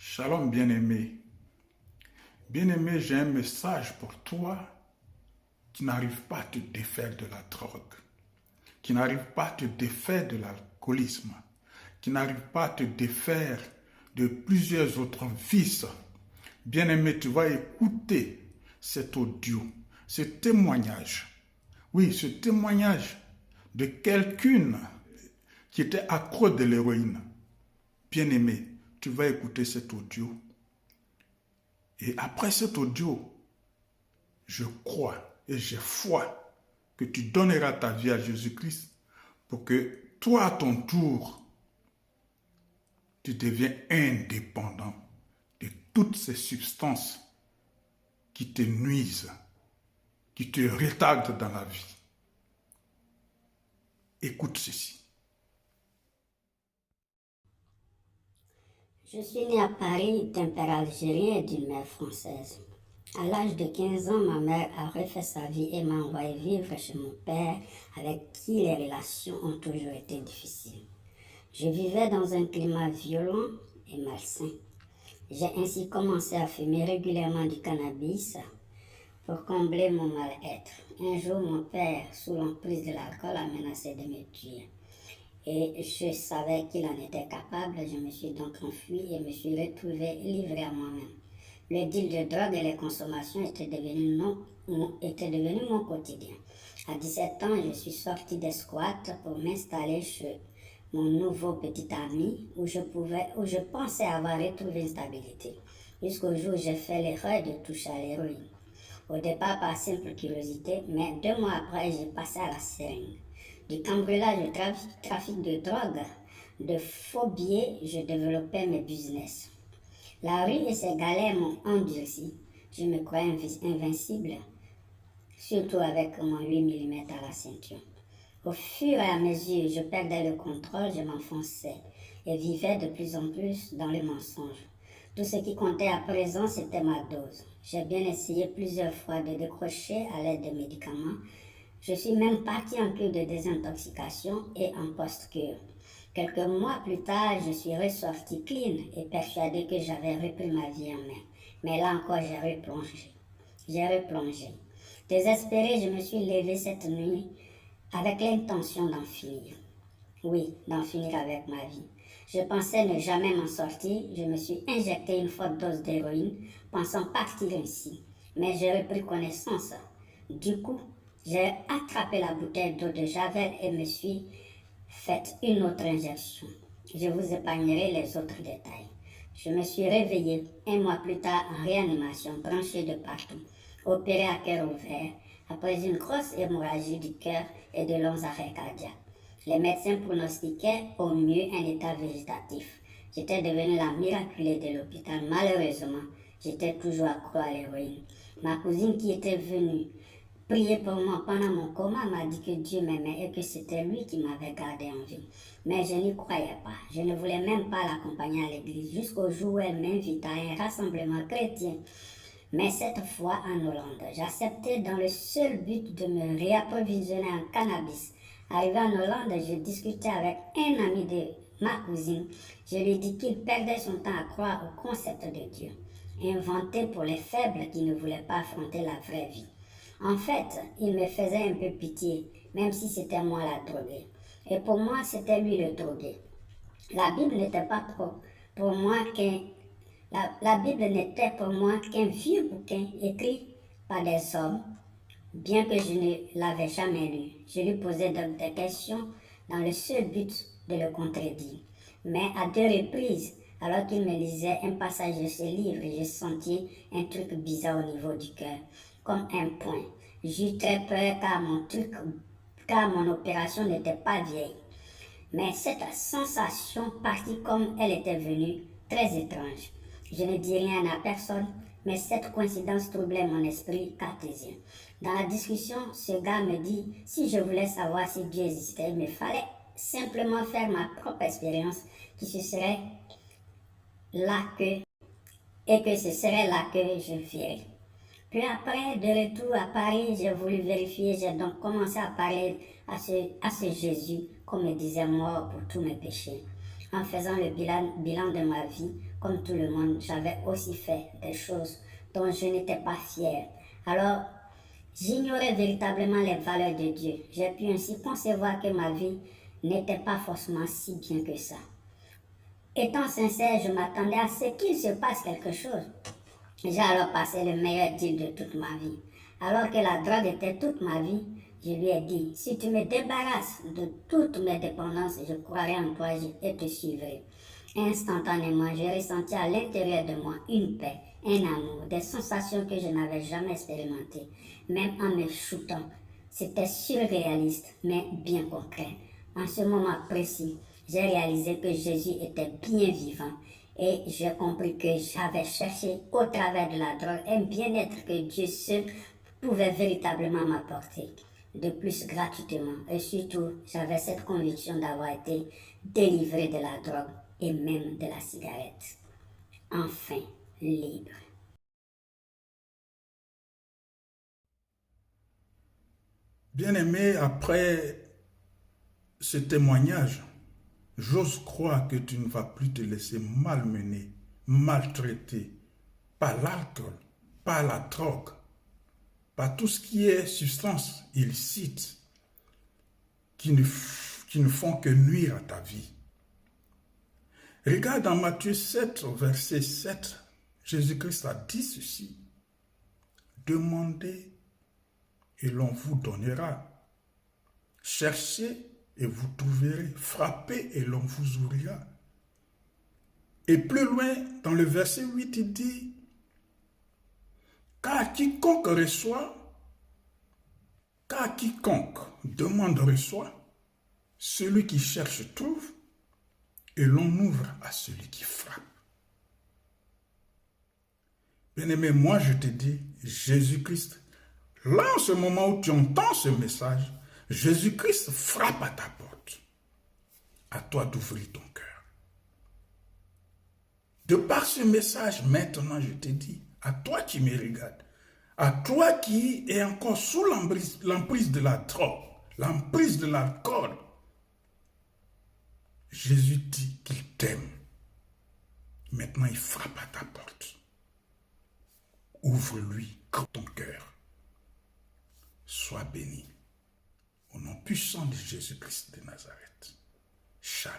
Shalom bien-aimé. Bien-aimé, j'ai un message pour toi qui n'arrive pas à te défaire de la drogue, qui n'arrive pas à te défaire de l'alcoolisme, qui n'arrive pas à te défaire de plusieurs autres vices. Bien-aimé, tu vas écouter cet audio, ce témoignage. Oui, ce témoignage de quelqu'une qui était accro de l'héroïne. Bien-aimé, tu vas écouter cet audio. Et après cet audio, je crois et j'ai foi que tu donneras ta vie à Jésus-Christ pour que toi, à ton tour, tu deviens indépendant de toutes ces substances qui te nuisent, qui te retardent dans la vie. Écoute ceci. Je suis née à Paris d'un père algérien et d'une mère française. À l'âge de 15 ans, ma mère a refait sa vie et m'a envoyé vivre chez mon père avec qui les relations ont toujours été difficiles. Je vivais dans un climat violent et malsain. J'ai ainsi commencé à fumer régulièrement du cannabis pour combler mon mal-être. Un jour, mon père, sous l'emprise de l'alcool, a menacé de me tuer. Et je savais qu'il en était capable, je me suis donc enfuie et me suis retrouvée livrée à moi-même. Le deal de drogue et les consommations étaient devenus mon quotidien. À 17 ans, je suis sortie des squats pour m'installer chez mon nouveau petit ami où je pensais avoir retrouvé une stabilité. Jusqu'au jour où j'ai fait l'erreur de toucher à l'héroïne. Au départ par simple curiosité, mais 2 mois après, j'ai passé à la seringue. Du cambriolage au trafic de drogue, de faux billets, je développais mes business. La rue et ses galères m'ont endurci. Je me croyais invincible, surtout avec mon 8 mm à la ceinture. Au fur et à mesure, je perdais le contrôle, je m'enfonçais et vivais de plus en plus dans le mensonge. Tout ce qui comptait à présent, c'était ma dose. J'ai bien essayé plusieurs fois de décrocher à l'aide de médicaments. Je suis même partie en cure de désintoxication et en post-cure. Quelques mois plus tard, je suis ressortie clean et persuadée que j'avais repris ma vie en main. Mais là encore, j'ai replongé. Désespérée, je me suis levée cette nuit avec l'intention d'en finir. Oui, d'en finir avec ma vie. Je pensais ne jamais m'en sortir. Je me suis injecté une forte dose d'héroïne, pensant partir ainsi. Mais j'ai repris connaissance. Du coup, j'ai attrapé la bouteille d'eau de Javel et me suis fait une autre injection. Je vous épargnerai les autres détails. Je me suis réveillée 1 mois plus tard en réanimation, branchée de partout, opérée à cœur ouvert, après une grosse hémorragie du cœur et de longs arrêts cardiaques. Les médecins pronostiquaient au mieux un état végétatif. J'étais devenue la miraculée de l'hôpital. Malheureusement, j'étais toujours accro à l'héroïne. Ma cousine qui était venue prier pour moi pendant mon coma m'a dit que Dieu m'aimait et que c'était lui qui m'avait gardé en vie. Mais je n'y croyais pas. Je ne voulais même pas l'accompagner à l'église jusqu'au jour où elle m'invite à un rassemblement chrétien. Mais cette fois en Hollande, j'acceptais dans le seul but de me réapprovisionner en cannabis. Arrivé en Hollande, je discutais avec un ami de ma cousine. Je lui dis qu'il perdait son temps à croire au concept de Dieu, inventé pour les faibles qui ne voulaient pas affronter la vraie vie. En fait, il me faisait un peu pitié, même si c'était moi la droguée. Et pour moi, c'était lui le drogué. La Bible n'était pas pour moi qu'un la Bible n'était pour moi qu'un vieux bouquin écrit par des hommes, bien que je ne l'avais jamais lu. Je lui posais donc des questions dans le seul but de le contredire. Mais à 2 reprises, alors qu'il me lisait un passage de ce livre, j'ai senti un truc bizarre au niveau du cœur, comme un point. J'eus très peur car mon opération n'était pas vieille. Mais cette sensation partit comme elle était venue, très étrange. Je ne dis rien à personne, mais cette coïncidence troublait mon esprit cartésien. Dans la discussion, ce gars me dit, si je voulais savoir si Dieu existait, il me fallait simplement faire ma propre expérience, que ce serait là que je vivrais. Puis après, de retour à Paris, j'ai voulu vérifier, j'ai donc commencé à parler à ce Jésus qu'on me disait mort pour tous mes péchés. En faisant le bilan de ma vie, comme tout le monde, j'avais aussi fait des choses dont je n'étais pas fière. Alors, j'ignorais véritablement les valeurs de Dieu. J'ai pu ainsi concevoir que ma vie n'était pas forcément si bien que ça. Étant sincère, je m'attendais à ce qu'il se passe quelque chose. J'ai alors passé le meilleur deal de toute ma vie. Alors que la drogue était toute ma vie, je lui ai dit, si tu me débarrasses de toutes mes dépendances, je croirai en toi et te suivrai. Instantanément, j'ai ressenti à l'intérieur de moi une paix, un amour, des sensations que je n'avais jamais expérimentées, même en me shootant. C'était surréaliste, mais bien concret. En ce moment précis, j'ai réalisé que Jésus était bien vivant et j'ai compris que j'avais cherché au travers de la drogue un bien-être que Dieu seul pouvait véritablement m'apporter, de plus gratuitement. Et surtout, j'avais cette conviction d'avoir été délivré de la drogue et même de la cigarette. Enfin, libre. Bien-aimé, après ce témoignage, j'ose croire que tu ne vas plus te laisser malmener, maltraiter par l'alcool, par la drogue, par tout ce qui est substance illicite qui ne font que nuire à ta vie. Regarde dans Matthieu 7, verset 7, Jésus-Christ a dit ceci. Demandez et l'on vous donnera. Cherchez et vous trouverez. Frappez et l'on vous ouvrira. Et plus loin, dans le verset 8, il dit, car quiconque demande reçoit, celui qui cherche trouve, et l'on ouvre à celui qui frappe. Bien-aimé, moi je te dis, Jésus-Christ, là en ce moment où tu entends ce message, Jésus-Christ frappe à ta porte. À toi d'ouvrir ton cœur. De par ce message, maintenant je te dis, à toi qui me regardes, à toi qui es encore sous l'emprise de la drogue, l'emprise de l'alcool, Jésus dit qu'il t'aime. Maintenant, il frappe à ta porte. Ouvre-lui ton cœur. Sois béni. Au nom puissant de Jésus-Christ de Nazareth. Shalom.